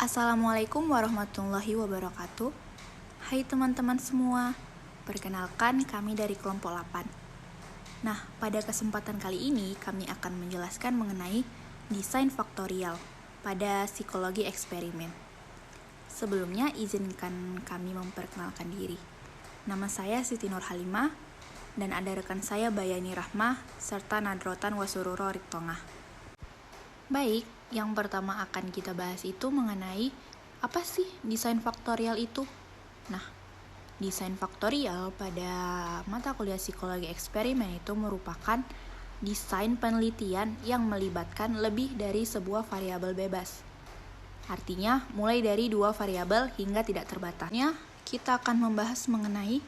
Assalamualaikum warahmatullahi wabarakatuh. Hai teman-teman semua, perkenalkan kami dari kelompok 8. Nah, pada kesempatan kali ini kami akan menjelaskan mengenai desain faktorial pada psikologi eksperimen. Sebelumnya izinkan kami memperkenalkan diri. Nama saya Siti Nur Halimah dan ada rekan saya Bayani Rahmah serta Nadrotan Wasururo Riktongah. Baik, yang pertama akan kita bahas itu mengenai apa sih desain faktorial itu? Nah, desain faktorial pada mata kuliah psikologi eksperimen itu merupakan desain penelitian yang melibatkan lebih dari sebuah variabel bebas. Artinya, mulai dari 2 variabel hingga tidak terbatasnya, kita akan membahas mengenai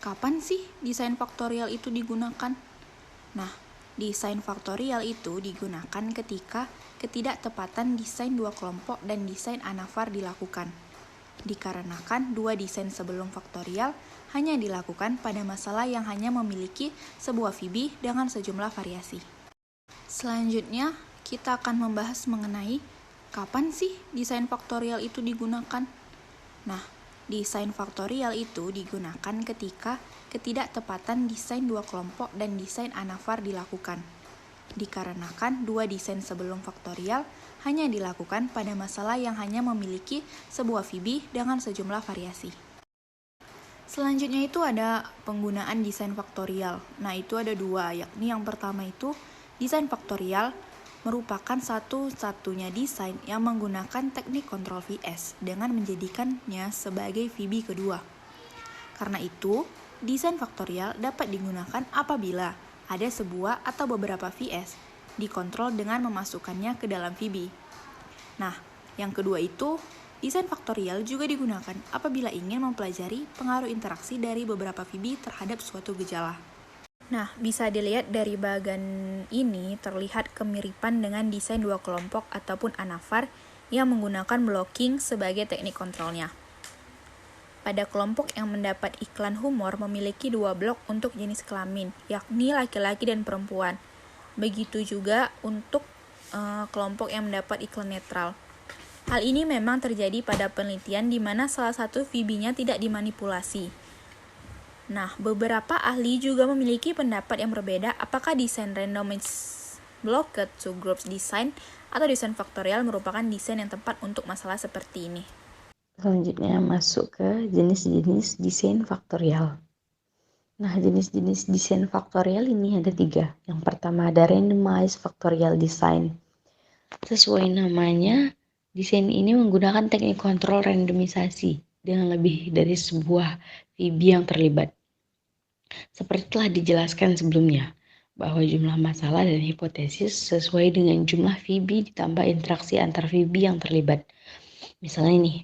kapan sih desain faktorial itu digunakan. Nah, desain faktorial itu digunakan ketika ketidaktepatan desain 2 kelompok dan desain ANAVAR dilakukan. Dikarenakan 2 desain sebelum faktorial hanya dilakukan pada masalah yang hanya memiliki sebuah VB dengan sejumlah variasi. Selanjutnya, kita akan membahas mengenai kapan sih desain faktorial itu digunakan. Nah, desain faktorial itu digunakan ketika ketidaktepatan desain 2 kelompok dan desain ANAVAR dilakukan. Dikarenakan 2 desain sebelum faktorial hanya dilakukan pada masalah yang hanya memiliki sebuah VB dengan sejumlah variasi. Selanjutnya itu ada penggunaan desain faktorial. Nah, itu ada 2, yakni yang pertama itu desain faktorial merupakan satu-satunya desain yang menggunakan teknik kontrol VS dengan menjadikannya sebagai VB kedua. Karena itu, desain faktorial dapat digunakan apabila ada sebuah atau beberapa VS dikontrol dengan memasukkannya ke dalam VB. Nah, yang kedua itu, desain faktorial juga digunakan apabila ingin mempelajari pengaruh interaksi dari beberapa VB terhadap suatu gejala. Nah, bisa dilihat dari bagian ini terlihat kemiripan dengan desain 2 kelompok ataupun ANAVAR yang menggunakan blocking sebagai teknik kontrolnya. Pada kelompok yang mendapat iklan humor memiliki 2 blok untuk jenis kelamin, yakni laki-laki dan perempuan. Begitu juga untuk kelompok yang mendapat iklan netral. Hal ini memang terjadi pada penelitian di mana salah satu VB-nya tidak dimanipulasi. Nah, beberapa ahli juga memiliki pendapat yang berbeda apakah desain randomized blocked to groups design atau desain faktorial merupakan desain yang tepat untuk masalah seperti ini. Selanjutnya masuk ke jenis-jenis desain faktorial. Nah, jenis-jenis desain faktorial ini ada 3. Yang pertama ada randomized factorial design. Sesuai namanya, desain ini menggunakan teknik kontrol randomisasi dengan lebih dari sebuah VB yang terlibat. Seperti telah dijelaskan sebelumnya, bahwa jumlah masalah dan hipotesis sesuai dengan jumlah VB ditambah interaksi antar VB yang terlibat. Misalnya nih,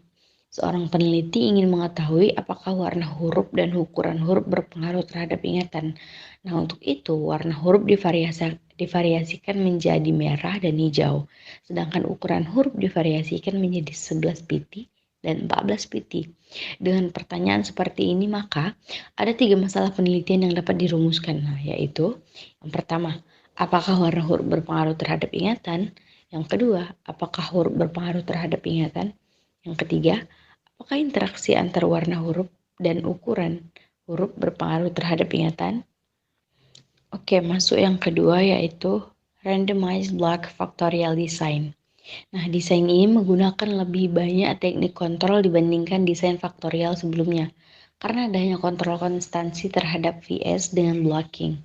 seorang peneliti ingin mengetahui apakah warna huruf dan ukuran huruf berpengaruh terhadap ingatan. Nah, untuk itu warna huruf divariasikan menjadi merah dan hijau, sedangkan ukuran huruf divariasikan menjadi 11 piti dan 14 piti. Dengan pertanyaan seperti ini, maka ada 3 masalah penelitian yang dapat dirumuskan, yaitu yang pertama, apakah warna huruf berpengaruh terhadap ingatan? Yang kedua, apakah huruf berpengaruh terhadap ingatan? Yang ketiga, apakah interaksi antar warna huruf dan ukuran huruf berpengaruh terhadap ingatan? Oke, masuk yang kedua yaitu randomized block factorial design. Nah, desain ini menggunakan lebih banyak teknik kontrol dibandingkan desain faktorial sebelumnya, karena adanya kontrol konstansi terhadap VS dengan blocking.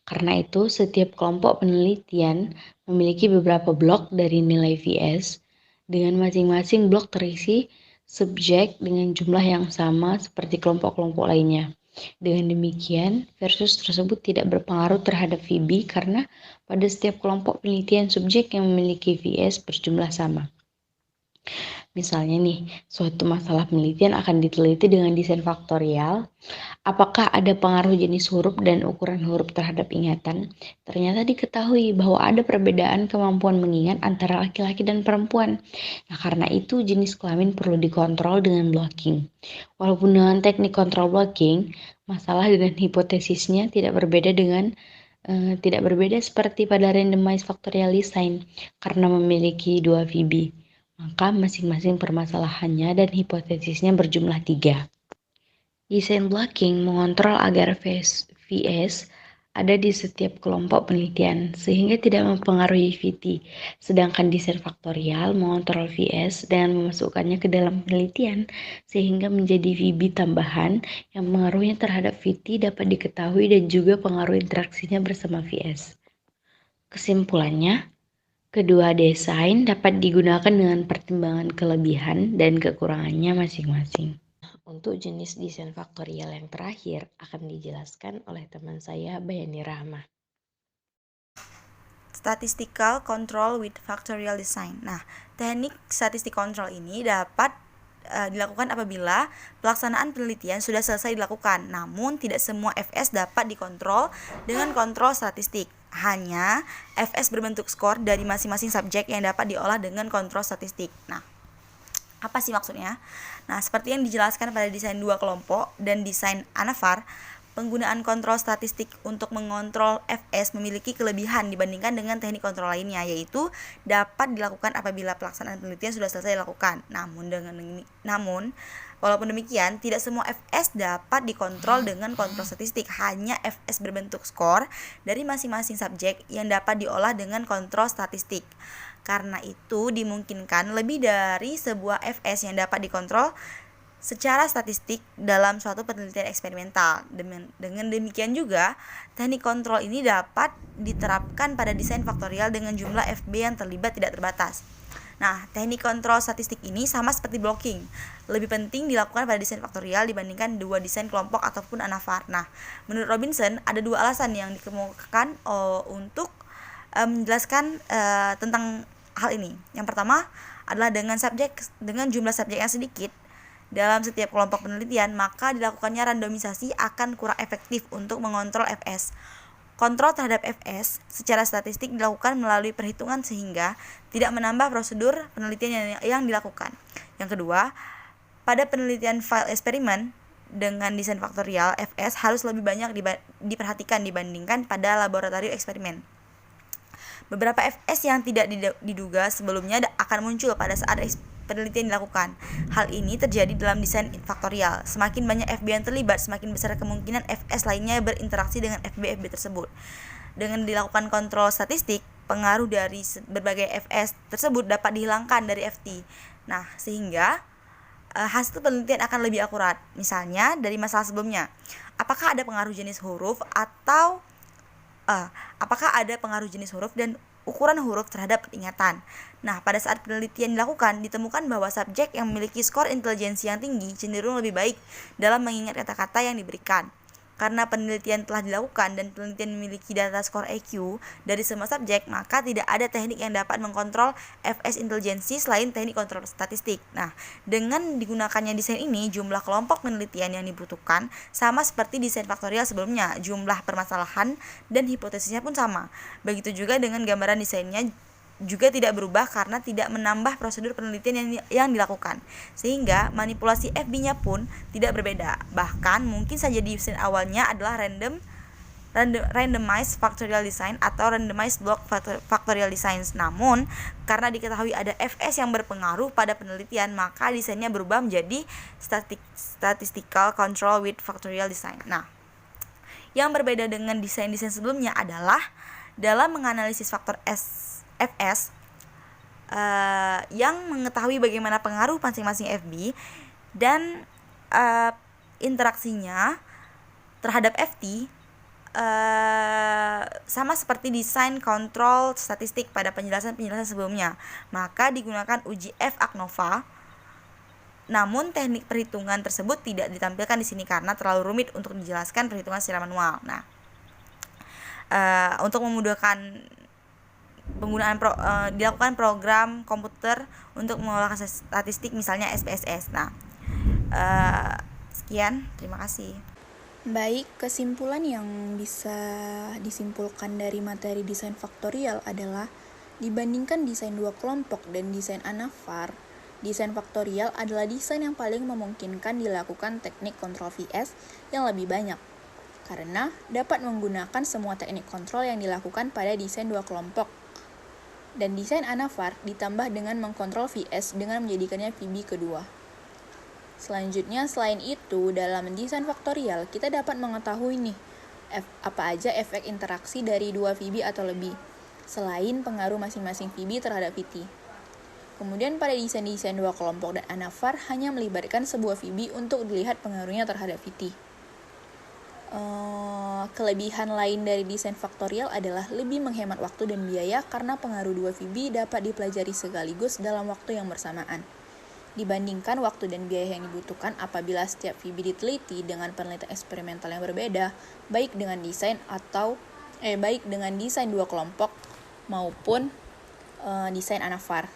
Karena itu, setiap kelompok penelitian memiliki beberapa blok dari nilai VS, dengan masing-masing blok terisi subjek dengan jumlah yang sama seperti kelompok-kelompok lainnya. Dengan demikian, versus tersebut tidak berpengaruh terhadap VB karena pada setiap kelompok penelitian subjek yang memiliki VS berjumlah sama. Misalnya nih, suatu masalah penelitian akan diteliti dengan desain faktorial. Apakah ada pengaruh jenis huruf dan ukuran huruf terhadap ingatan? Ternyata diketahui bahwa ada perbedaan kemampuan mengingat antara laki-laki dan perempuan. Nah, karena itu jenis kelamin perlu dikontrol dengan blocking. Walaupun dengan teknik kontrol blocking, masalah dan hipotesisnya tidak berbeda seperti pada randomized factorial design karena memiliki 2 VB. Maka masing-masing permasalahannya dan hipotesisnya berjumlah 3. Desain blocking mengontrol agar VS ada di setiap kelompok penelitian, sehingga tidak mempengaruhi VT. Sedangkan desain faktorial mengontrol VS dengan memasukkannya ke dalam penelitian, sehingga menjadi VB tambahan yang pengaruhnya terhadap VT dapat diketahui dan juga pengaruh interaksinya bersama VS. Kesimpulannya, kedua desain dapat digunakan dengan pertimbangan kelebihan dan kekurangannya masing-masing. Untuk jenis desain faktorial yang terakhir akan dijelaskan oleh teman saya Bayani Rahma. Statistical control with factorial design. Nah, teknik statistik control ini dapat dilakukan apabila pelaksanaan penelitian sudah selesai dilakukan, namun tidak semua FS dapat dikontrol dengan kontrol statistik. Hanya FS berbentuk skor dari masing-masing subjek yang dapat diolah dengan kontrol statistik. Nah, apa sih maksudnya? Nah, seperti yang dijelaskan pada desain 2 kelompok dan desain ANAVAR, penggunaan kontrol statistik untuk mengontrol FS memiliki kelebihan dibandingkan dengan teknik kontrol lainnya, yaitu dapat dilakukan apabila pelaksanaan penelitian sudah selesai dilakukan. Namun, walaupun demikian, tidak semua FS dapat dikontrol dengan kontrol statistik. Hanya FS berbentuk skor dari masing-masing subjek yang dapat diolah dengan kontrol statistik. Karena itu, dimungkinkan lebih dari sebuah FS yang dapat dikontrol secara statistik dalam suatu penelitian eksperimental. Dengan demikian juga, teknik kontrol ini dapat diterapkan pada desain faktorial dengan jumlah FB yang terlibat tidak terbatas. Nah, teknik kontrol statistik ini sama seperti blocking, lebih penting dilakukan pada desain faktorial dibandingkan dua desain kelompok ataupun ANAVAR. Nah, menurut Robinson, ada dua alasan yang dikemukakan untuk menjelaskan tentang hal ini. Yang pertama adalah dengan jumlah subjek yang sedikit dalam setiap kelompok penelitian, maka dilakukannya randomisasi akan kurang efektif untuk mengontrol FS. Kontrol terhadap FS secara statistik dilakukan melalui perhitungan sehingga tidak menambah prosedur penelitian yang dilakukan. Yang kedua, pada penelitian file eksperimen dengan desain faktorial, FS harus lebih banyak diperhatikan dibandingkan pada laboratorium eksperimen. Beberapa FS yang tidak diduga sebelumnya akan muncul pada saat penelitian dilakukan. Hal ini terjadi dalam desain faktorial. Semakin banyak FB yang terlibat, semakin besar kemungkinan FS lainnya berinteraksi dengan FB tersebut. Dengan dilakukan kontrol statistik, pengaruh dari berbagai FS tersebut dapat dihilangkan dari FT. Nah, sehingga hasil penelitian akan lebih akurat. Misalnya dari masalah sebelumnya, apakah ada pengaruh jenis huruf dan ukuran huruf terhadap ingatan. Nah, pada saat penelitian dilakukan, ditemukan bahwa subjek yang memiliki skor intelijensi yang tinggi cenderung lebih baik dalam mengingat kata-kata yang diberikan. Karena penelitian telah dilakukan dan penelitian memiliki data skor EQ dari semua subjek, maka tidak ada teknik yang dapat mengkontrol FS intelijensi selain teknik kontrol statistik. Nah, dengan digunakannya desain ini, jumlah kelompok penelitian yang dibutuhkan sama seperti desain faktorial sebelumnya, jumlah permasalahan dan hipotesisnya pun sama. Begitu juga dengan gambaran desainnya juga tidak berubah karena tidak menambah prosedur penelitian yang dilakukan, sehingga manipulasi FB-nya pun tidak berbeda. Bahkan mungkin saja desain awalnya adalah randomized factorial design atau randomized block factorial design. Namun karena diketahui ada FS yang berpengaruh pada penelitian, maka desainnya berubah menjadi statistical control with factorial design. Nah, yang berbeda dengan desain-desain sebelumnya adalah dalam menganalisis faktor FS yang mengetahui bagaimana pengaruh masing-masing FB dan interaksinya terhadap FT sama seperti desain kontrol statistik pada penjelasan sebelumnya. Maka digunakan uji F-ANOVA. Namun teknik perhitungan tersebut tidak ditampilkan di sini karena terlalu rumit untuk dijelaskan perhitungan secara manual. Nah, untuk memudahkan penggunaan dilakukan program komputer untuk mengolah statistik, misalnya SPSS. Nah, sekian, terima kasih. Baik, kesimpulan yang bisa disimpulkan dari materi desain faktorial adalah dibandingkan desain 2 kelompok dan desain ANAVAR, desain faktorial adalah desain yang paling memungkinkan dilakukan teknik kontrol VS yang lebih banyak, karena dapat menggunakan semua teknik kontrol yang dilakukan pada desain 2 kelompok. Dan desain ANAVAR ditambah dengan mengkontrol VS dengan menjadikannya VB kedua. Selanjutnya, selain itu, dalam desain faktorial, kita dapat mengetahui nih, apa aja efek interaksi dari dua VB atau lebih, selain pengaruh masing-masing VB terhadap VT. Kemudian pada desain-desain dua kelompok dan ANAVAR hanya melibatkan sebuah VB untuk dilihat pengaruhnya terhadap VT. Kelebihan lain dari desain faktorial adalah lebih menghemat waktu dan biaya karena pengaruh dua VB dapat dipelajari sekaligus dalam waktu yang bersamaan. Dibandingkan waktu dan biaya yang dibutuhkan apabila setiap VB diteliti dengan penelitian eksperimental yang berbeda, baik dengan desain dua kelompok maupun desain ANAVAR.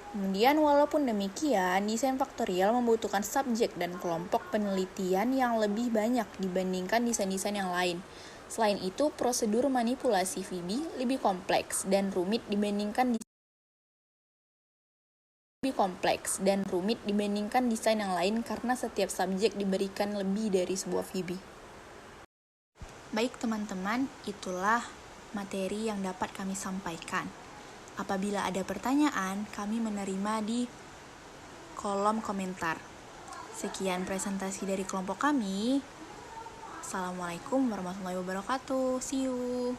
Kemudian walaupun demikian, desain faktorial membutuhkan subjek dan kelompok penelitian yang lebih banyak dibandingkan desain-desain yang lain. Selain itu, prosedur manipulasi VB lebih kompleks dan rumit dibandingkan desain yang lain karena setiap subjek diberikan lebih dari sebuah VB. Baik teman-teman, itulah materi yang dapat kami sampaikan. Apabila ada pertanyaan, kami menerima di kolom komentar. Sekian presentasi dari kelompok kami. Assalamualaikum warahmatullahi wabarakatuh. See you.